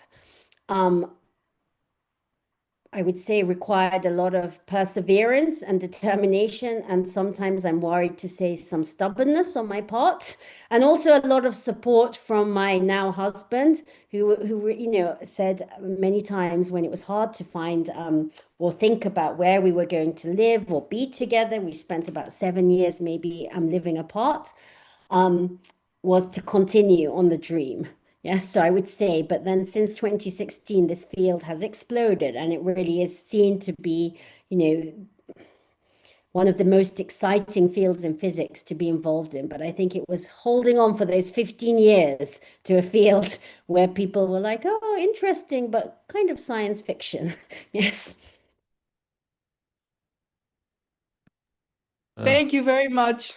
I would say required a lot of perseverance and determination, and sometimes I'm worried to say some stubbornness on my part, and also a lot of support from my now husband, who said many times when it was hard to find or think about where we were going to live or be together. We spent about 7 years maybe living apart. Was to continue on the dream. Yes, so I would say, but then since 2016, this field has exploded, and it really is seen to be, one of the most exciting fields in physics to be involved in. But I think it was holding on for those 15 years to a field where people were like, oh, interesting, but kind of science fiction. Yes. Thank you very much.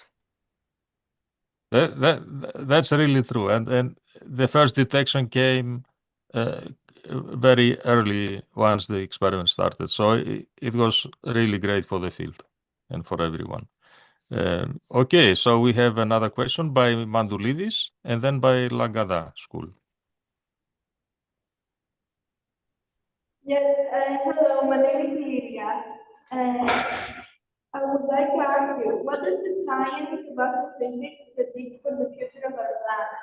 That's really true. And the first detection came very early once the experiment started. So it was really great for the field and for everyone. Okay, so we have another question by Mandoulidis and then by Lagada School. Yes, hello, my name is Lydia. I would like to ask you, what does the science of astrophysics predict for the future of our planet?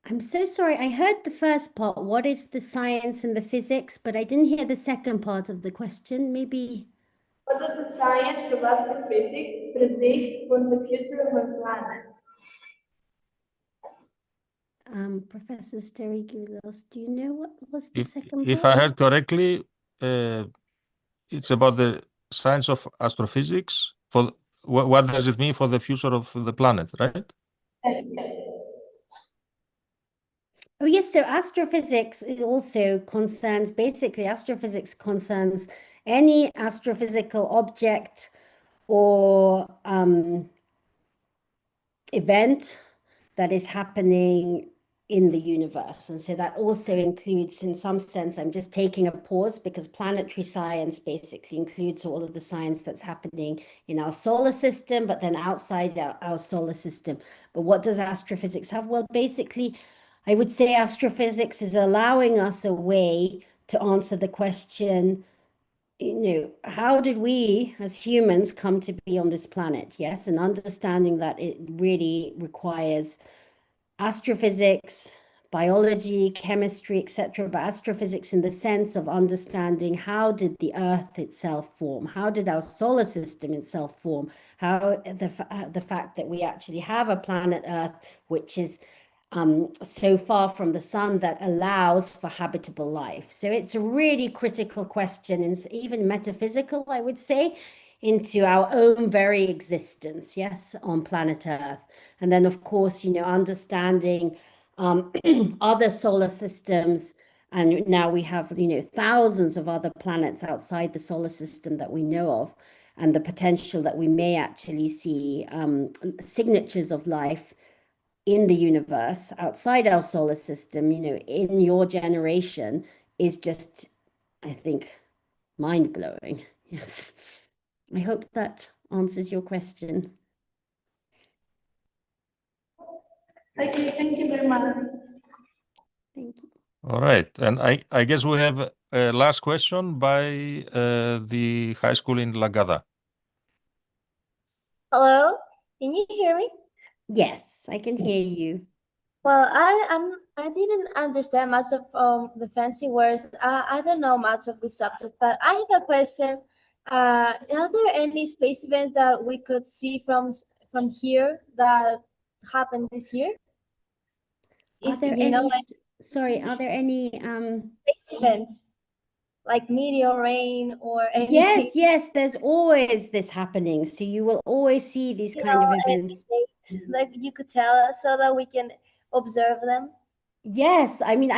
I'm so sorry. I heard the first part. What is the science and the physics? But I didn't hear the second part of the question. Maybe. What does the science of astrophysics predict for the future of our planet? Professor Sterigoulos, do you know what was the second If part? I heard correctly, it's about the science of astrophysics. For what does it mean for the future of the planet, right? Yes. Oh, yes. So astrophysics also concerns, basically, astrophysics concerns any astrophysical object or event that is happening in the universe. And so that also includes, in some sense, I'm just taking a pause because planetary science basically includes all of the science that's happening in our solar system, but then outside our solar system. But what does astrophysics have? Well, basically, I would say astrophysics is allowing us a way to answer the question, how did we as humans come to be on this planet? Yes, and understanding that it really requires astrophysics, biology, chemistry, etc., but astrophysics in the sense of understanding how did the Earth itself form? How did our solar system itself form? How the fact that we actually have a planet Earth, which is so far from the sun, that allows for habitable life. So it's a really critical question, and even metaphysical, I would say, into our own very existence, yes, on planet Earth. And then, of course, understanding other solar systems. And now we have, thousands of other planets outside the solar system that we know of, and the potential that we may actually see signatures of life in the universe outside our solar system, in your generation, is just, I think, mind-blowing. Yes. I hope that answers your question. Okay, thank you very much. Thank you. All right, and I guess we have a last question by the high school in Lagada. Hello, can you hear me? Yes, I can hear you. Well, I didn't understand much of the fancy words. I don't know much of the subject, but I have a question. Are there any space events that we could see from here that happened this year? Are there any, sorry, are there any space events like meteor rain or any? Yes, there's always this happening. So you will always see these kind of events. Like you could tell us so that we can observe them. Yes, I mean,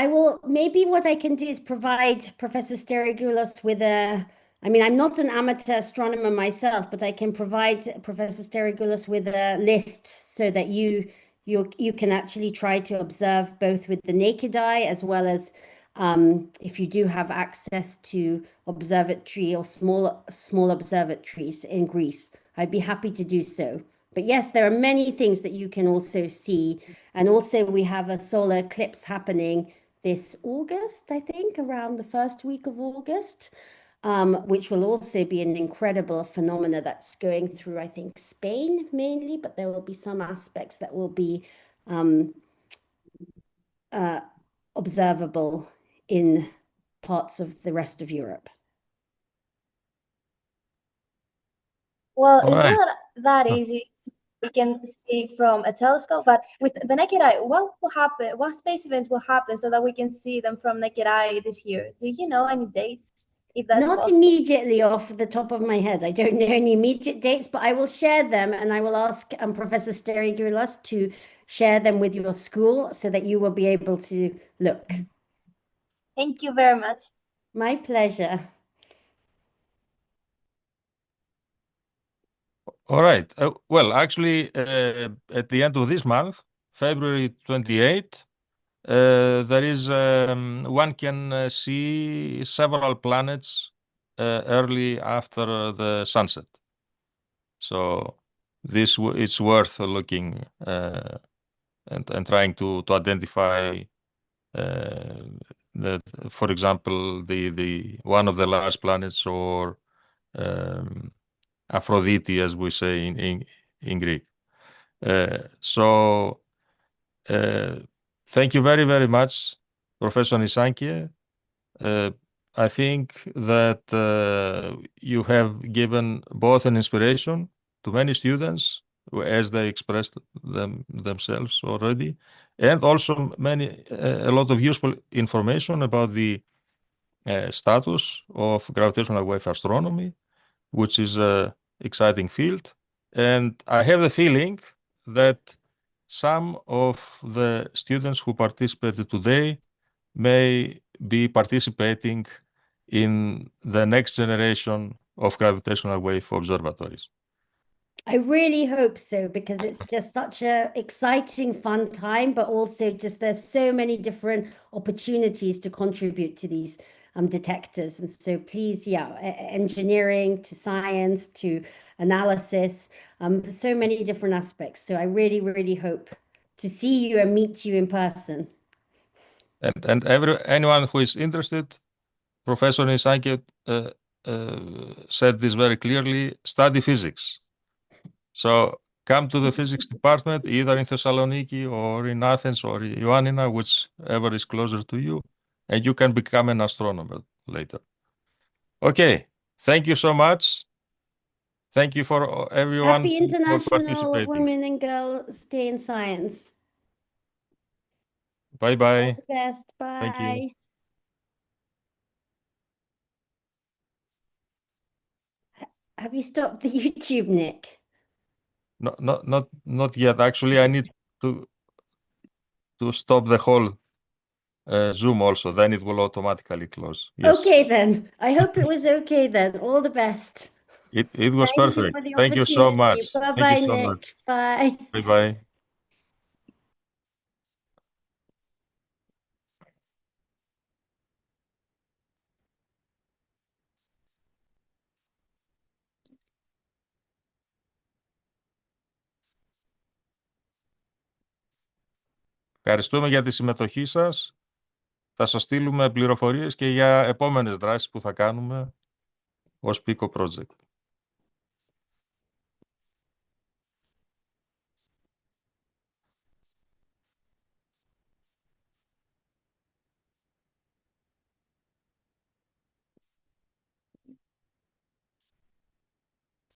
maybe what I can do is provide Professor Sterigoulos with I'm not an amateur astronomer myself, but I can provide Professor Sterigoulos with a list so that you can actually try to observe both with the naked eye, as well as if you do have access to observatory or small observatories in Greece. I'd be happy to do so. But yes, there are many things that you can also see. And also we have a solar eclipse happening this August, I think, around the first week of August, which will also be an incredible phenomena that's going through, I think, Spain mainly, but there will be some aspects that will be observable in parts of the rest of Europe. Well, All it's right. not that easy to, we can see from a telescope, but with the naked eye, what will happen? What space events will happen so that we can see them from naked eye this year? Do you know any dates, if that's Not possible? immediately off the top of my head. I don't know any immediate dates, but I will share them, and I will ask Professor Sterigulas to share them with your school so that you will be able to look. Thank you very much. My pleasure. All right. Well, actually, at the end of this month, February 28th, there is one can see several planets early after the sunset. So this it's worth looking and trying to identify that, for example, the one of the large planets, or Aphrodite, as we say in Greek. So thank you very, very much, Professor Nissanke. I think that you have given both an inspiration to many students, as they expressed themselves already, and also a lot of useful information about the status of gravitational wave astronomy, which is an exciting field. And I have the feeling that some of the students who participated today may be participating in the next generation of gravitational wave observatories. I really hope so, because it's just such a exciting, fun time, but also just there's so many different opportunities to contribute to these detectors. And so please, engineering to science to analysis, so many different aspects. So I really, really hope to see you and meet you in person. And anyone who is interested, Professor Nissanke said this very clearly: study physics. So come to the physics department, either in Thessaloniki or in Athens or Ioannina, whichever is closer to you, and you can become an astronomer later. Okay, thank you so much. Thank you for everyone Happy for International participating. Women and Girls Day in Science. Bye-bye. All the best. Thank you. Bye. Have you stopped the YouTube, Nick? No, not yet. Actually, I need to stop the whole Zoom also. Then it will automatically close. Yes. Okay, then. I hope it was okay then. All the best. It was Thank you perfect. for the Thank you so opportunity. much. Thank Bye-bye, you so Nick. much. Bye. Bye-bye. Ευχαριστούμε για τη συμμετοχή σας. Θα σας στείλουμε πληροφορίες και για επόμενες δράσεις που θα κάνουμε ως Pico Project.